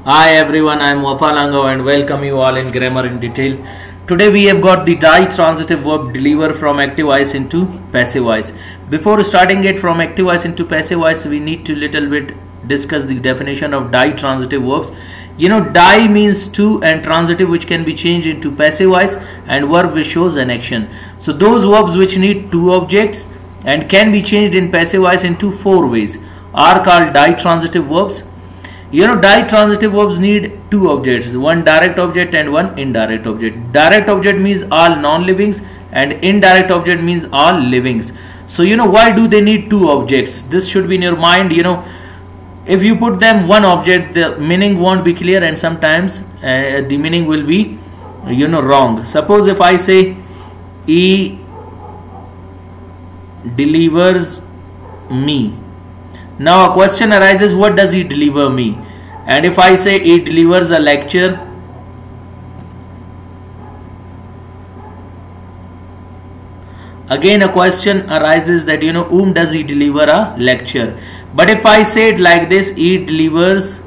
Hi everyone, I am Wafa Lango and welcome you all in Grammar in Detail. Today we have got the die transitive verb deliver from active voice into passive voice. Before starting it from active voice into passive voice, we need to little bit discuss the definition of die transitive verbs. You know, die means to and transitive which can be changed into passive voice and verb which shows an action. So those verbs which need two objects and can be changed in passive voice into four ways are called die transitive verbs. You know, die transitive verbs need two objects, one direct object and one indirect object. Direct object means all non-livings and indirect object means all livings. So you know, why do they need two objects? This should be in your mind. You know, if you put them one object, the meaning won't be clear and sometimes the meaning will be, you know, wrong. Suppose if I say he delivers me. Now a question arises, what does he deliver me? And if I say he delivers a lecture, again a question arises that, you know, whom does he deliver a lecture? But if I say it like this, he delivers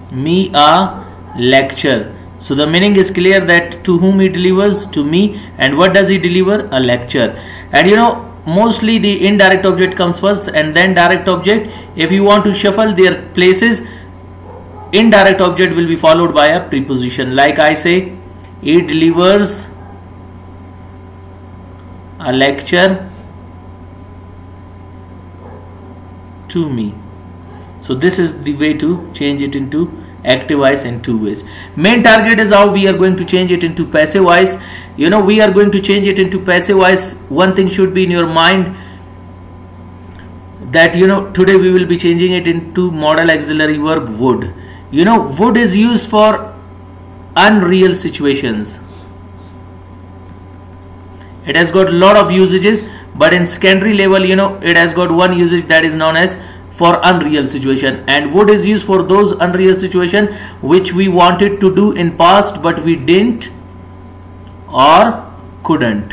me a lecture. So the meaning is clear that to whom he delivers, to me. And what does he deliver? A lecture. And you know, mostly the indirect object comes first and then direct object. If you want to shuffle their places, indirect object will be followed by a preposition. Like I say, he delivers a lecture to me. So this is the way to change it into active voice in two ways. Main target is how we are going to change it into passive voice. You know, we are going to change it into passive voice. One thing should be in your mind that, you know, today we will be changing it into modal auxiliary verb would. You know, would is used for unreal situations. It has got a lot of usages, but in secondary level, you know, it has got one usage that is known as for unreal situation, and would is used for those unreal situation which we wanted to do in past but we didn't or couldn't.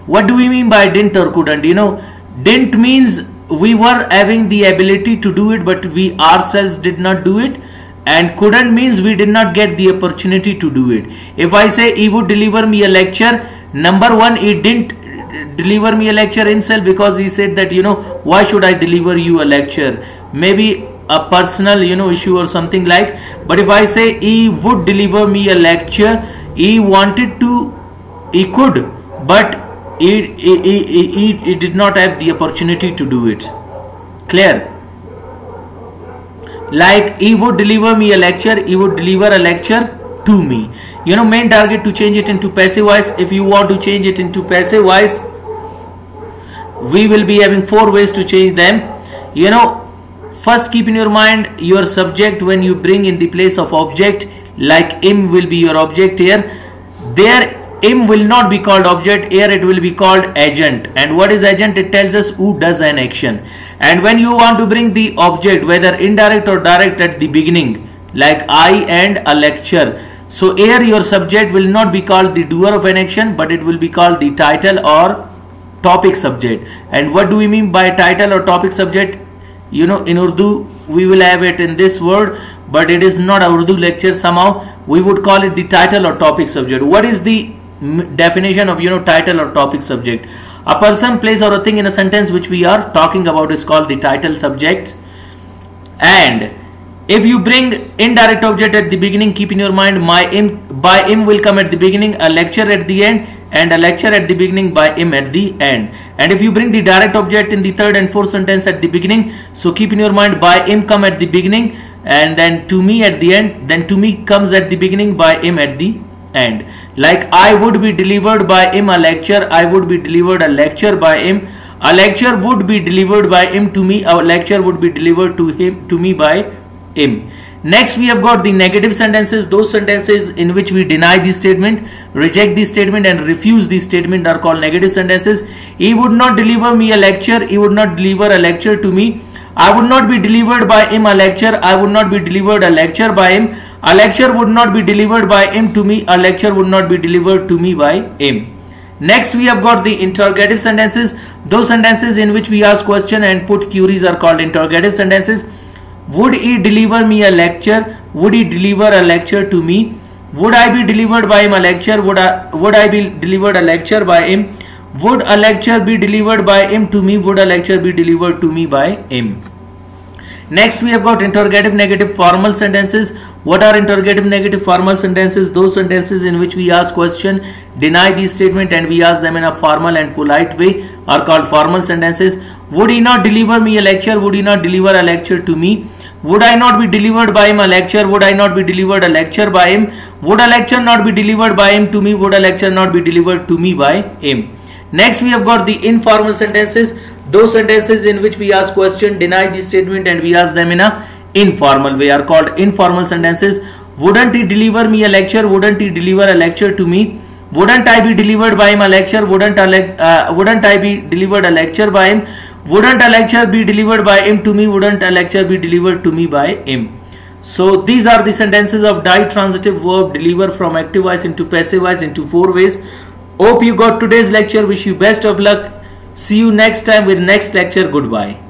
What do we mean by didn't or couldn't? You know, didn't means we were having the ability to do it but we ourselves did not do it, and couldn't means we did not get the opportunity to do it. If I say he would deliver me a lecture, number one, he didn't deliver me a lecture himself because he said that, you know, why should I deliver you a lecture? Maybe a personal, you know, issue or something like. But if I say he would deliver me a lecture, he wanted to, he could, but he did not have the opportunity to do it. Clear? Like he would deliver me a lecture, he would deliver a lecture to me. You know, main target to change it into passive voice. If you want to change it into passive voice, we will be having four ways to change them. You know, first keep in your mind your subject when you bring in the place of object. Like him will be your object here. There him will not be called object, here it will be called agent. And what is agent? It tells us who does an action. And when you want to bring the object, whether indirect or direct, at the beginning, like I and a lecture, so here your subject will not be called the doer of an action, but it will be called the title or topic subject. And what do we mean by title or topic subject? You know, in Urdu we will have it in this word, but it is not a Urdu lecture. Somehow we would call it the title or topic subject. What is the definition of, you know, title or topic subject? A person, place or a thing in a sentence which we are talking about is called the title subject. And if you bring indirect object at the beginning, keep in your mind by him will come at the beginning, a lecture at the end, and a lecture at the beginning, by him at the end. And if you bring the direct object in the third and fourth sentence at the beginning, so keep in your mind by him come at the beginning and then to me at the end, then to me comes at the beginning, by him at the end. Like I would be delivered by him a lecture, I would be delivered a lecture by him, a lecture would be delivered by him to me, a lecture would be delivered to him, to me by him. Next we have got the negative sentences. Those sentences in which we deny the statement, reject the statement and refuse the statement are called negative sentences. He would not deliver me a lecture, he would not deliver a lecture to me. I would not be delivered by him a lecture, I would not be delivered a lecture by him. A lecture would not be delivered by him to me, a lecture would not be delivered to me by him. Next we have got the interrogative sentences. Those sentences in which we ask question and put queries are called interrogative sentences. Would he deliver me a lecture? Would he deliver a lecture to me? Would I be delivered by him a lecture? Would I be delivered a lecture by him? Would a lecture be delivered by him to me? Would a lecture be delivered to me by him? Next we have got interrogative negative formal sentences. What are interrogative negative formal sentences? Those sentences in which we ask question, deny the statement, and we ask them in a formal and polite way are called formal sentences. Would he not deliver me a lecture? Would he not deliver a lecture to me? Would I not be delivered by him a lecture? Would I not be delivered a lecture by him? Would a lecture not be delivered by him to me? Would a lecture not be delivered to me by him? Next we have got the informal sentences. Those sentences in which we ask question, deny the statement, and we ask them in a informal way are called informal sentences. Wouldn't he deliver me a lecture? Wouldn't he deliver a lecture to me? Wouldn't I be delivered by him a lecture? Wouldn't I be delivered a lecture by him? Wouldn't a lecture be delivered by him to me? Wouldn't a lecture be delivered to me by him? So these are the sentences of ditransitive verb deliver from active voice into passive voice into 4 ways. Hope you got today's lecture. Wish you best of luck. See you next time with next lecture. Goodbye.